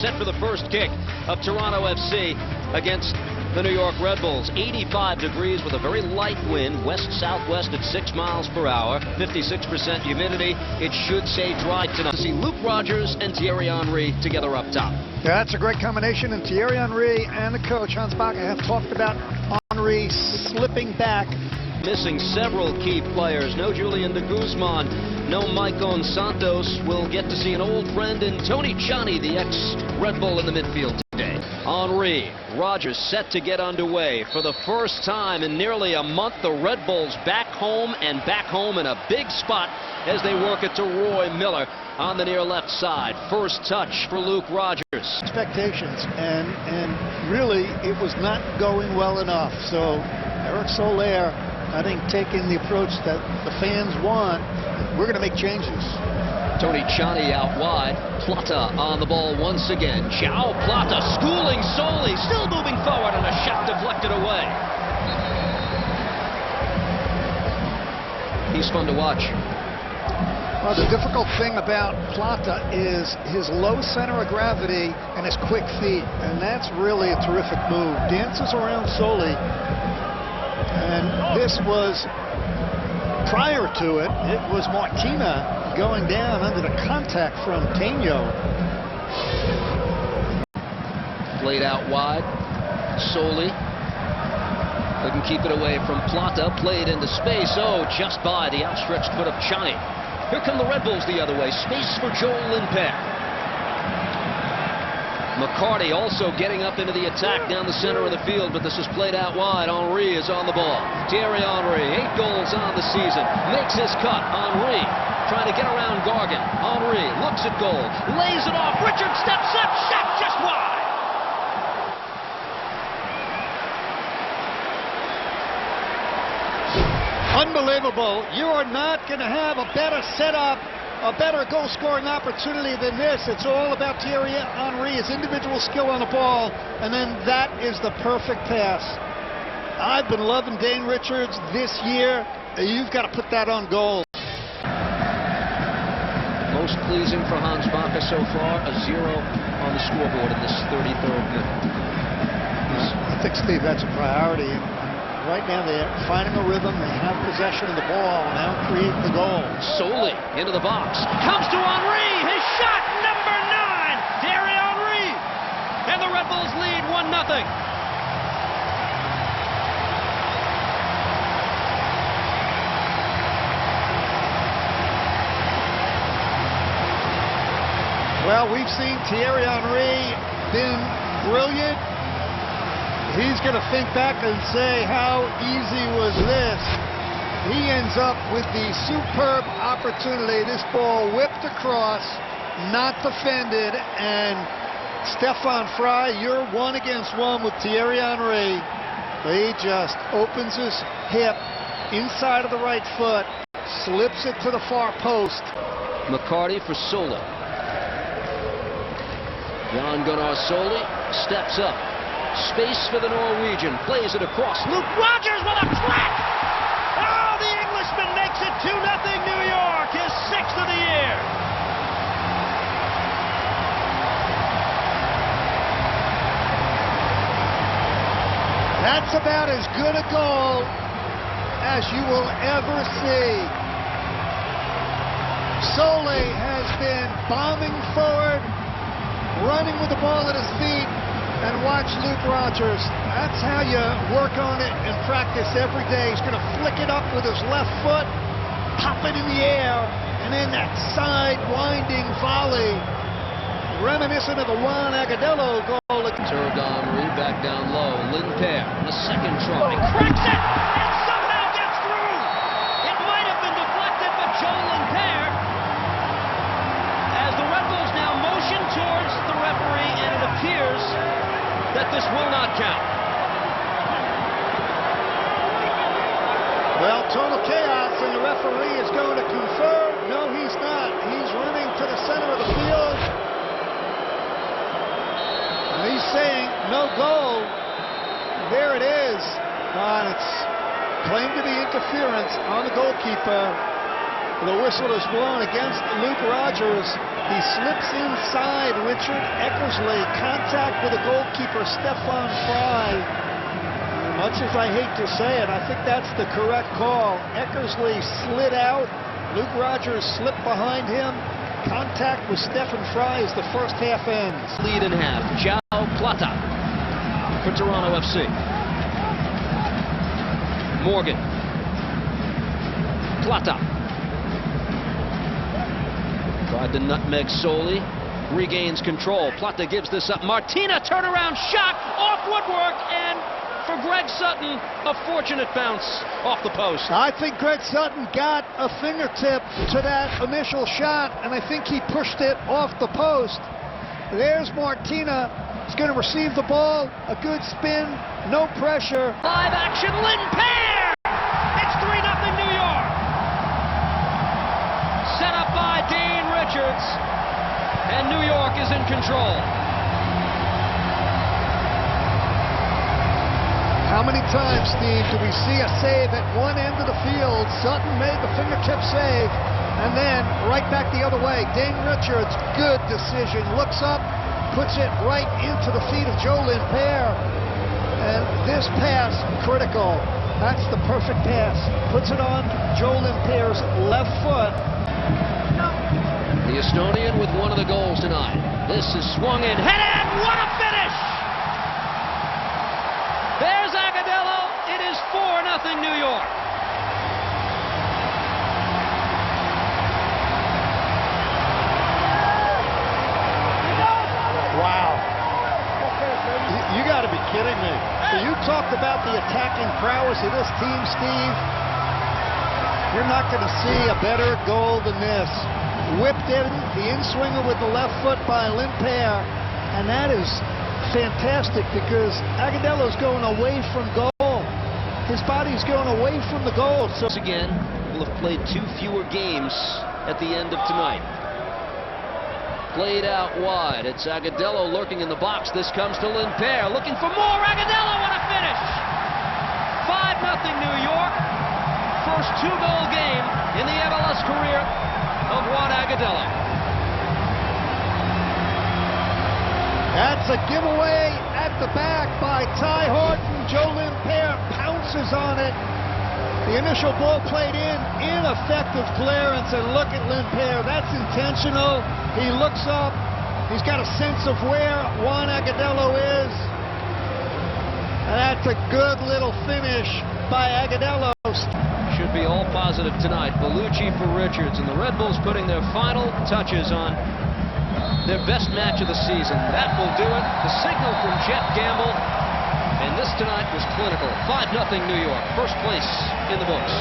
Set for the first kick of Toronto FC against the New York Red Bulls. 85 degrees with a very light wind, west-southwest at 6 miles per hour, 56% humidity. It should stay dry tonight. See Luke Rogers and Thierry Henry together up top. Yeah, that's a great combination, and Thierry Henry and the coach Hans Baca have talked about Henry slipping back. Missing several key players. No Julian de Guzman, no Maicon Santos. We'll get to see an old friend in Tony Tchani, the ex-Red Bull in the midfield today. Henry, Rogers set to get underway. For the first time in nearly a month, the Red Bulls back home in a big spot as they work it to Roy Miller on the near left side. First touch for Luke Rogers. Expectations, and really it was not going well enough. So Eric Soler, I think, taking the approach that the fans want. We're going to make changes. Tony Tchani out wide. Plata on the ball once again. João Plata schooling Soli, still moving forward, and a shot deflected away. He's fun to watch. Well, the difficult thing about Plata is his low center of gravity and his quick feet, and that's really a terrific move. Dances around Soli. And this was, prior to it, it was Martina going down under the contact from Tainio. Played out wide. Soli couldn't keep it away from Plata. Played into space. Oh, just by the outstretched foot of Tchani. Here come the Red Bulls the other way. Space for Joel Lindper. McCarty also getting up into the attack down the center of the field, but this is played out wide. Henry is on the ball. Thierry Henry, 8 goals on the season, makes his cut. Henry trying to get around Gargan. Henry looks at goal, lays it off. Richard steps up, shot just wide. Unbelievable. You are not going to have a better setup, a better goal-scoring opportunity than this. It's all about Thierry Henry, his individual skill on the ball, and then that is the perfect pass. I've been loving Dane Richards this year. You've got to put that on goal. Most pleasing for Hans Baca so far, a 0 on the scoreboard in this 33rd minute. I think, Steve, that's a priority. Right now they're finding a rhythm, they have possession of the ball, now create the goal. Soli into the box, comes to Henry, his shot, number 9, Thierry Henry, and the Red Bulls lead 1-0. Well, we've seen Thierry Henry been brilliant. He's going to think back and say, how easy was this? He ends up with the superb opportunity. This ball whipped across, not defended, and Stefan Frei, you're 1 against 1 with Thierry Henry. He just opens his hip inside of the right foot, slips it to the far post. McCarty for Soli. Jan Gunnar Soli steps up. Space for the Norwegian, plays it across. Luke Rogers with a crack! Oh, the Englishman makes it 2-0 New York, his 6th of the year. That's about as good a goal as you will ever see. Soli has been bombing forward, running with the ball at his feet, and watch Luke Rogers. That's how you work on it and practice every day. He's going to flick it up with his left foot, pop it in the air, and then that side winding volley, reminiscent of the Juan Agudelo goal. Served Henry back down low. Lindper on a second try. Cracks it! And somehow gets through! It might have been deflected, but Joel Lindper, as the Red Bulls now motion towards the referee, and it appears that this will not count. Well, total chaos, and the referee is going to confirm. No, he's not. He's running to the center of the field. And he's saying no goal. There it is. And it's claimed to be interference on the goalkeeper. The whistle is blown against Luke Rogers. He slips inside Richard Eckersley. Contact with the goalkeeper, Stefan Fry. Much as I hate to say it, I think that's the correct call. Eckersley slid out. Luke Rogers slipped behind him. Contact with Stefan Fry as the first half ends. Lead in half. João Plata for Toronto FC. Morgan. Plata. Tried to nutmeg Soli. Regains control. Plata gives this up. Martina, turnaround shot off woodwork, and for Greg Sutton, a fortunate bounce off the post. I think Greg Sutton got a fingertip to that initial shot, and I think he pushed it off the post. There's Martina. He's going to receive the ball. A good spin. No pressure. Live action. Lynn Pear! It's 3-0 New York. Set up by Dean Richards, and New York is in control. How many times, Steve, do we see a save at one end of the field? Sutton made the fingertip save, and then right back the other way. Dean Richards, good decision. Looks up, puts it right into the feet of Joe Limper. And this pass, critical. That's the perfect pass. Puts it on Joe Limper's left foot. The Estonian with one of the goals tonight. This is swung in, headed, what a finish! There's Agudelo. It is 4-0 New York. Wow. You got to be kidding me. So you talked about the attacking prowess of this team, Steve. You're not going to see a better goal than this. Whipped in, the in-swinger with the left foot by Limper, and that is fantastic because Agudelo's going away from goal. His body's going away from the goal. So Again, will have played 2 fewer games at the end of tonight. Played out wide. It's Agudelo lurking in the box. This comes to Limper, looking for more. Agudelo, what a finish! 5-0 New York. First 2-goal game in the MLS career of Juan Agudelo. that's a giveaway at the back by Ty Horton. Joe Limper pounces on it. The initial ball played in, ineffective clearance, and look at Limper. That's intentional. He looks up. He's got a sense of where Juan Agudelo is. And that's a good little finish by Agudelo. Should be all positive tonight. Bellucci for Richards, and the Red Bulls putting their final touches on their best match of the season. That will do it. The signal from Jeff Gamble, and this tonight was clinical. 5-0 New York. First place in the books.